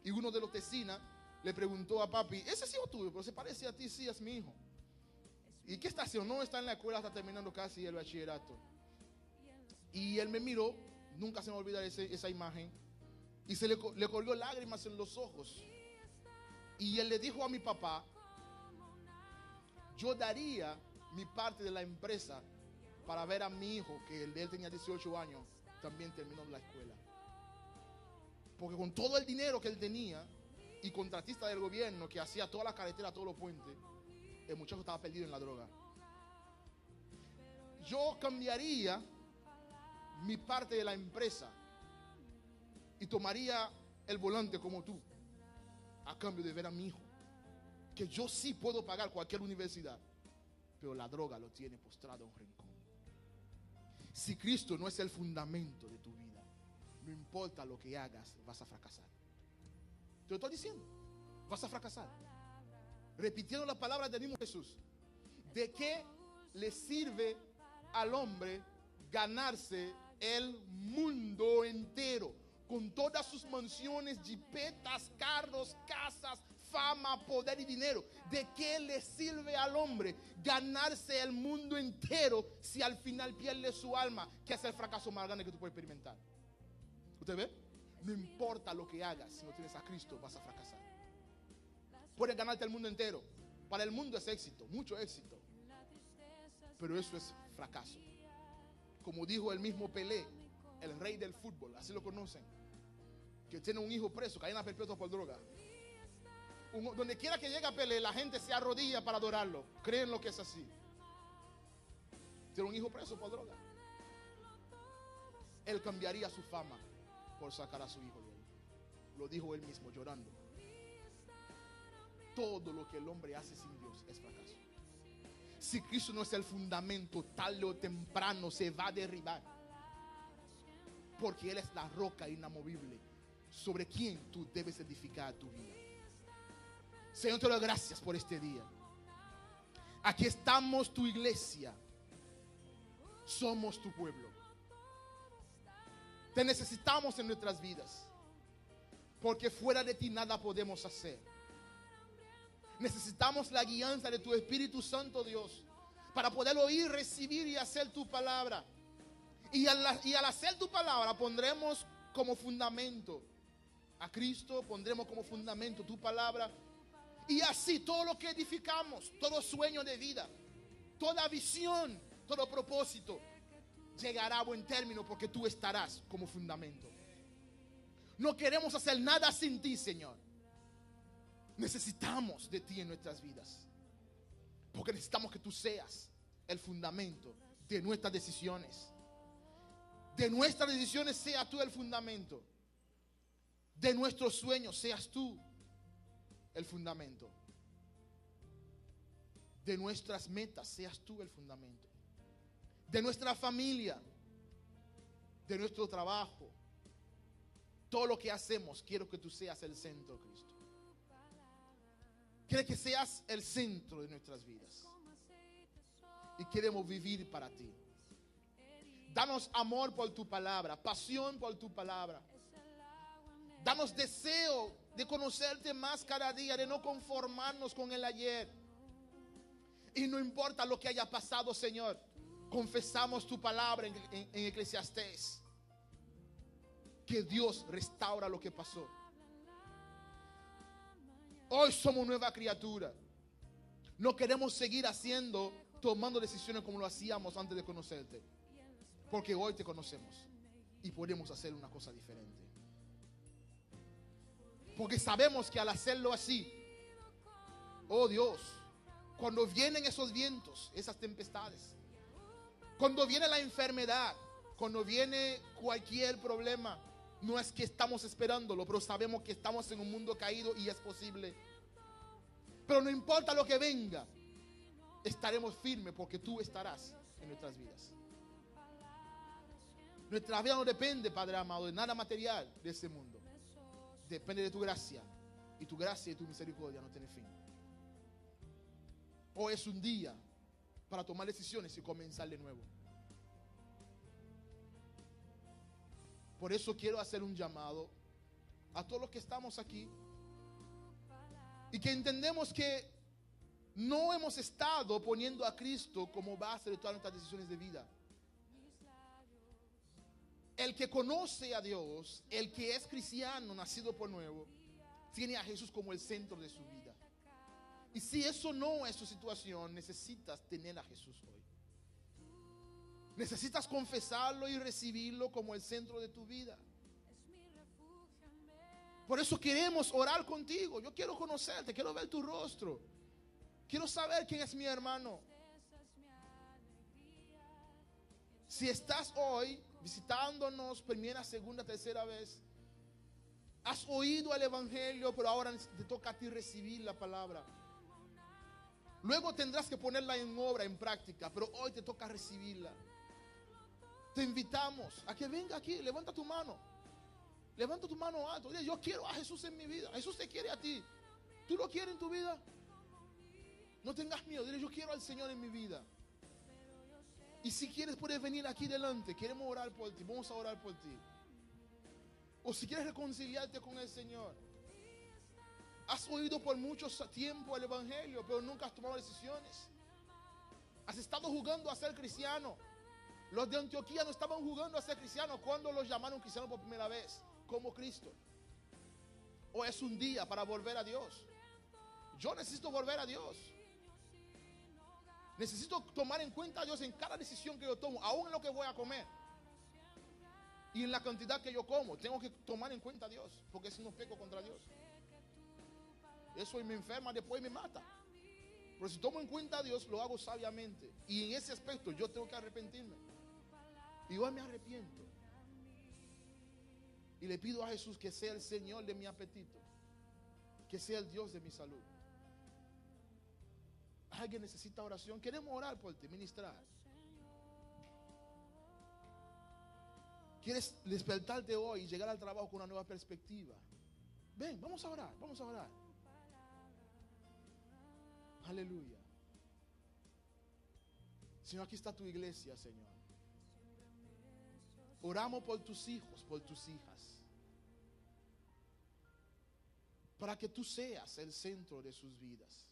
Y uno de los Tesina le preguntó a papi: ese es hijo tuyo, pero se parece a ti. Sí, es mi hijo. ¿Y qué está haciendo? No, está en la escuela, está terminando casi el bachillerato. Y él me miró, nunca se me olvida esa imagen, y se le corrió lágrimas en los ojos. Y él le dijo a mi papá: yo daría mi parte de la empresa para ver a mi hijo, que él tenía 18 años, también terminó la escuela. Porque con todo el dinero que él tenía y contratista del gobierno que hacía toda la carretera, todos los puentes, el muchacho estaba perdido en la droga. Yo cambiaría mi parte de la empresa y tomaría el volante como tú, a cambio de ver a mi hijo, que yo sí puedo pagar cualquier universidad, pero la droga lo tiene postrado en un rincón. Si Cristo no es el fundamento de tu vida, no importa lo que hagas, vas a fracasar. Te lo estoy diciendo, vas a fracasar. Repitiendo las palabras del mismo Jesús: ¿de qué le sirve al hombre ganarse el mundo entero, con todas sus mansiones, jipetas, carros, casas, fama, poder y dinero? ¿De qué le sirve al hombre ganarse el mundo entero si al final pierde su alma, que es el fracaso más grande que tú puedes experimentar? ¿Usted ve? No importa lo que hagas, si no tienes a Cristo vas a fracasar. Puedes ganarte el mundo entero. Para el mundo es éxito, mucho éxito, pero eso es fracaso. Como dijo el mismo Pelé, el rey del fútbol, así lo conocen, que tiene un hijo preso, cadena perpetua por droga. Donde quiera que llegue a Pelé, la gente se arrodilla para adorarlo. Creen lo que es así. Tiene un hijo preso por droga. Él cambiaría su fama por sacar a su hijo de él. Lo dijo él mismo llorando. Todo lo que el hombre hace sin Dios es fracaso. Si Cristo no es el fundamento, tarde o temprano se va a derribar, porque Él es la roca inamovible sobre quien tú debes edificar tu vida. Señor, te doy gracias por este día. Aquí estamos, tu iglesia. Somos tu pueblo. Te necesitamos en nuestras vidas, porque fuera de ti nada podemos hacer. Necesitamos la guianza de tu Espíritu Santo, Dios, para poder oír, recibir y hacer tu palabra. Y al hacer tu palabra pondremos como fundamento a Cristo, pondremos como fundamento tu palabra. Y así todo lo que edificamos, todo sueño de vida, toda visión, todo propósito, llegará a buen término porque tú estarás como fundamento. No queremos hacer nada sin ti, Señor. Necesitamos de ti en nuestras vidas. Porque necesitamos que tú seas el fundamento de nuestras decisiones. De nuestras decisiones sea tú el fundamento. De nuestros sueños seas tú el fundamento. De nuestras metas seas tú el fundamento. De nuestra familia, de nuestro trabajo, todo lo que hacemos, quiero que tú seas el centro, Cristo. Quiero que seas el centro de nuestras vidas. Y queremos vivir para ti. Danos amor por tu palabra, pasión por tu palabra. Danos deseo de conocerte más cada día, de no conformarnos con el ayer. Y no importa lo que haya pasado, Señor, confesamos tu palabra en Eclesiastés, que Dios restaura lo que pasó. Hoy somos nueva criatura. No queremos seguir tomando decisiones como lo hacíamos antes de conocerte, porque hoy te conocemos y podemos hacer una cosa diferente. Porque sabemos que al hacerlo así, oh Dios, cuando vienen esos vientos, esas tempestades, cuando viene la enfermedad, cuando viene cualquier problema, no es que estamos esperándolo, pero sabemos que estamos en un mundo caído y es posible. Pero no importa lo que venga, estaremos firmes porque tú estarás en nuestras vidas. Nuestra vida no depende, Padre amado, de nada material de ese mundo. Depende de tu gracia. Y tu gracia y tu misericordia no tiene fin. Hoy es un día para tomar decisiones y comenzar de nuevo. Por eso quiero hacer un llamado a todos los que estamos aquí y que entendemos que no hemos estado poniendo a Cristo como base de todas nuestras decisiones de vida. El que conoce a Dios, el que es cristiano, nacido por nuevo, tiene a Jesús como el centro de su vida. Y si eso no es tu situación, necesitas tener a Jesús hoy. Necesitas confesarlo y recibirlo como el centro de tu vida. Por eso queremos orar contigo. Yo quiero conocerte, quiero ver tu rostro. Quiero saber quién es mi hermano. Si estás hoy visitándonos primera, segunda, tercera vez, has oído el evangelio, pero ahora te toca a ti recibir la palabra. Luego tendrás que ponerla en obra, en práctica, pero hoy te toca recibirla. Te invitamos a que venga aquí, levanta tu mano. Levanta tu mano alto. Dile, yo quiero a Jesús en mi vida. Jesús te quiere a ti. ¿Tú lo quieres en tu vida? No tengas miedo. Dile, yo quiero al Señor en mi vida. Y si quieres, puedes venir aquí delante. Queremos orar por ti. Vamos a orar por ti. O si quieres reconciliarte con el Señor. Has oído por mucho tiempo el evangelio, pero nunca has tomado decisiones. Has estado jugando a ser cristiano. Los de Antioquía no estaban jugando a ser cristianos cuando los llamaron cristianos por primera vez, como Cristo. Hoy es un día para volver a Dios. Yo necesito volver a Dios. Necesito tomar en cuenta a Dios en cada decisión que yo tomo, aún en lo que voy a comer. Y en la cantidad que yo como, tengo que tomar en cuenta a Dios, porque si no peco contra Dios. Eso me enferma, después me mata. Pero si tomo en cuenta a Dios, lo hago sabiamente. Y en ese aspecto yo tengo que arrepentirme. Y hoy me arrepiento. Y le pido a Jesús que sea el Señor de mi apetito. Que sea el Dios de mi salud. Alguien necesita oración. Queremos orar por ti, ministrar. ¿Quieres despertarte hoy y llegar al trabajo con una nueva perspectiva? Ven, vamos a orar, vamos a orar. Aleluya. Señor, aquí está tu iglesia, Señor. Oramos por tus hijos, por tus hijas. Para que tú seas el centro de sus vidas.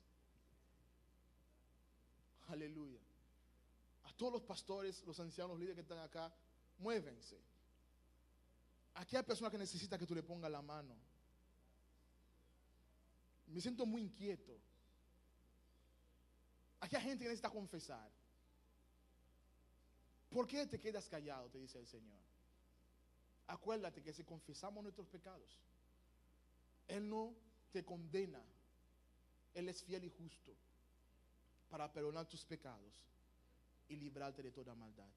Aleluya. A todos los pastores, los ancianos, los líderes que están acá, muévense. Aquí hay personas que necesitan que tú le pongas la mano. Me siento muy inquieto. Aquí hay gente que necesita confesar. ¿Por qué te quedas callado? Te dice el Señor. Acuérdate que si confesamos nuestros pecados, Él no te condena. Él es fiel y justo para perdonar tus pecados y librarte de toda maldad.